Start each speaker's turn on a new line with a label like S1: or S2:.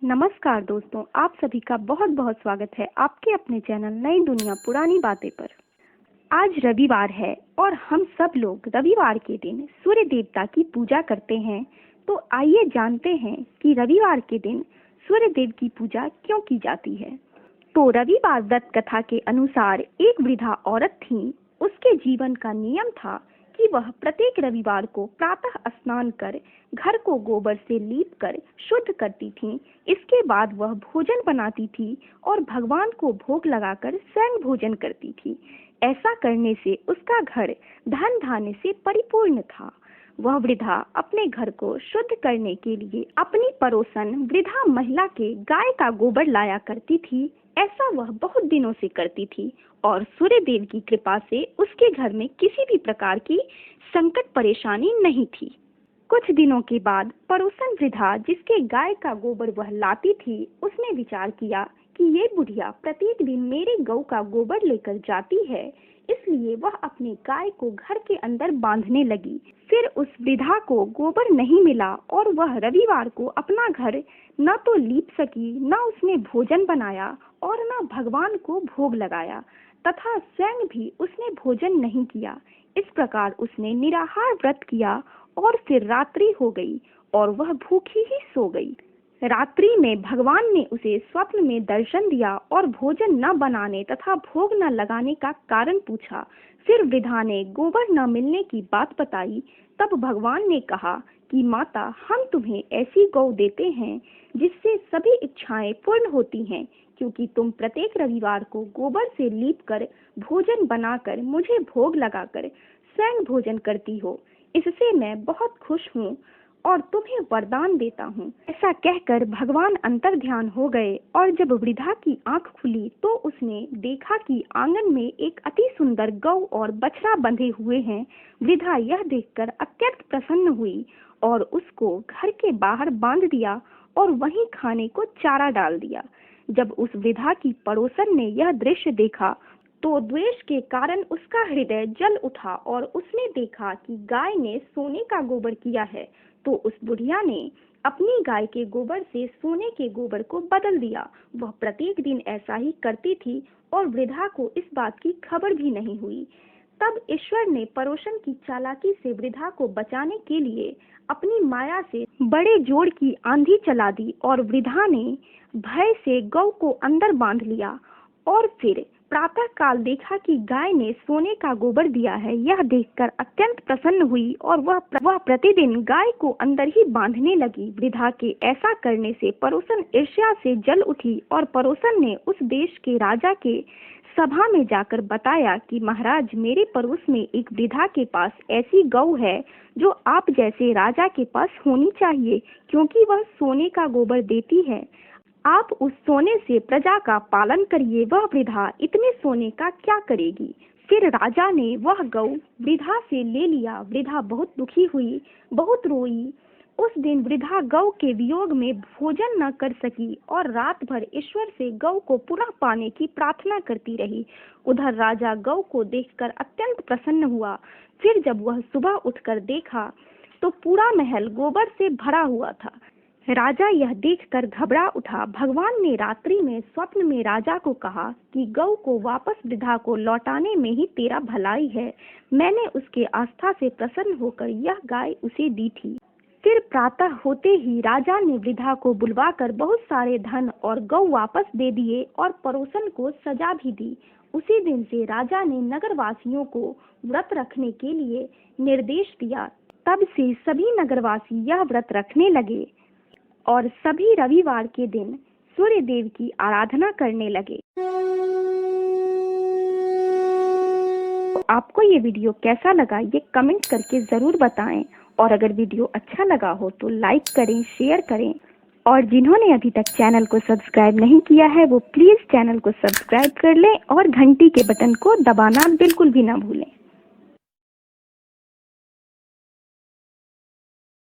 S1: नमस्कार दोस्तों, आप सभी का बहुत बहुत स्वागत है आपके अपने चैनल नई दुनिया पुरानी बातें पर। आज रविवार है और हम सब लोग रविवार के दिन सूर्य देवता की पूजा करते हैं। तो आइए जानते हैं कि रविवार के दिन सूर्य देव की पूजा क्यों की जाती है। तो रविवार व्रत कथा के अनुसार एक वृद्धा औरत थी। उसके जीवन का नियम था कि वह प्रत्येक रविवार को प्रातः स्नान कर घर को गोबर से लीप कर शुद्ध करती थी। इसके बाद वह भोजन बनाती थी और भगवान को भोग लगाकर स्वयं भोजन करती थी। ऐसा करने से उसका घर धन धान्य से परिपूर्ण था। वह वृद्धा अपने घर को शुद्ध करने के लिए अपनी पड़ोसन वृद्धा महिला के गाय का गोबर लाया करती थी। ऐसा वह बहुत दिनों से करती थी और सूर्य देव की कृपा से उसके घर में किसी भी प्रकार की संकट परेशानी नहीं थी। कुछ दिनों के बाद पड़ोसन वृद्धा जिसके गाय का गोबर वह लाती थी, उसने विचार किया कि ये बुढ़िया प्रत्येक दिन मेरे गौ का गोबर लेकर जाती है, इसलिए वह अपने गाय को घर के अंदर बांधने लगी। फिर उस वृद्धा को गोबर नहीं मिला और वह रविवार को अपना घर न तो लीप सकी, न उसने भोजन बनाया और न भगवान को भोग लगाया तथा स्वयं भी उसने भोजन नहीं किया। इस प्रकार उसने निराहार व्रत किया और फिर रात्रि हो गई और वह भूखी ही सो गई। रात्रि में भगवान ने उसे स्वप्न में दर्शन दिया और भोजन न बनाने तथा भोग न लगाने का कारण पूछा। फिर वृद्धा ने गोबर न मिलने की बात बताई। तब भगवान ने कहा कि माता, हम तुम्हें ऐसी गौ देते हैं जिससे सभी इच्छाएं पूर्ण होती हैं, क्योंकि तुम प्रत्येक रविवार को गोबर से लीप कर भोजन बनाकर मुझे भोग लगाकर स्वयं भोजन करती हो। इससे मैं बहुत खुश हूँ और तुम्हें वरदान देता हूँ। ऐसा कहकर भगवान अंतर ध्यान हो गए और जब वृद्धा की आंख खुली तो उसने देखा कि आंगन में एक अति सुंदर गौ और बछड़ा बंधे हुए हैं। वृद्धा यह देखकर अत्यंत प्रसन्न हुई और उसको घर के बाहर बांध दिया और वहीं खाने को चारा डाल दिया। जब उस वृद्धा की पड़ोसन ने यह दृश्य देखा तो द्वेष के कारण उसका हृदय जल उठा और उसने देखा कि गाय ने सोने का गोबर किया है। तो उस बुढ़िया ने अपनी गाय के गोबर से सोने के गोबर को बदल दिया। वह प्रत्येक दिन ऐसा ही करती थी और वृद्धा को इस बात की खबर भी नहीं हुई। तब ईश्वर ने पड़ोसन की चालाकी से वृद्धा को बचाने के लिए अपनी माया से बड़े जोर की आंधी चला दी और वृद्धा ने भय से गौ को अंदर बांध लिया। और फिर प्रातः काल देखा कि गाय ने सोने का गोबर दिया है। यह देखकर अत्यंत प्रसन्न हुई और वह प्रतिदिन गाय को अंदर ही बांधने लगी। वृद्धा के ऐसा करने से पड़ोसन ईर्ष्या से जल उठी और पड़ोसन ने उस देश के राजा के सभा में जाकर बताया कि महाराज, मेरे पड़ोस में एक वृद्धा के पास ऐसी गौ है जो आप जैसे राजा के पास होनी चाहिए, क्योंकि वह सोने का गोबर देती है। आप उस सोने से प्रजा का पालन करिए। वह वृद्धा इतने सोने का क्या करेगी। फिर राजा ने वह गौ वृद्धा से ले लिया। वृद्धा बहुत दुखी हुई, बहुत रोई। उस दिन वृद्धा गौ के वियोग में भोजन न कर सकी और रात भर ईश्वर से गौ को पुनः पाने की प्रार्थना करती रही। उधर राजा गौ को देखकर अत्यंत प्रसन्न हुआ। फिर जब वह सुबह उठकर देखा तो पूरा महल गोबर से भरा हुआ था। राजा यह देखकर घबरा उठा। भगवान ने रात्रि में स्वप्न में राजा को कहा कि गौ को वापस वृद्धा को लौटाने में ही तेरा भलाई है। मैंने उसके आस्था से प्रसन्न होकर यह गाय उसे दी थी। फिर प्रातः होते ही राजा ने वृद्धा को बुलवाकर बहुत सारे धन और गौ वापस दे दिए और पड़ोसन को सजा भी दी। उसी दिन से राजा ने नगरवासियों को व्रत रखने के लिए निर्देश दिया। तब से सभी नगरवासी यह व्रत रखने लगे और सभी रविवार के दिन सूर्य देव की आराधना करने लगे। तो आपको ये वीडियो कैसा लगा ये कमेंट करके जरूर बताएं और अगर वीडियो अच्छा लगा हो तो लाइक करें, शेयर करें और जिन्होंने अभी तक चैनल को सब्सक्राइब नहीं किया है वो प्लीज चैनल को सब्सक्राइब कर लें और घंटी के बटन को दबाना बिल्कुल भी ना भूलें।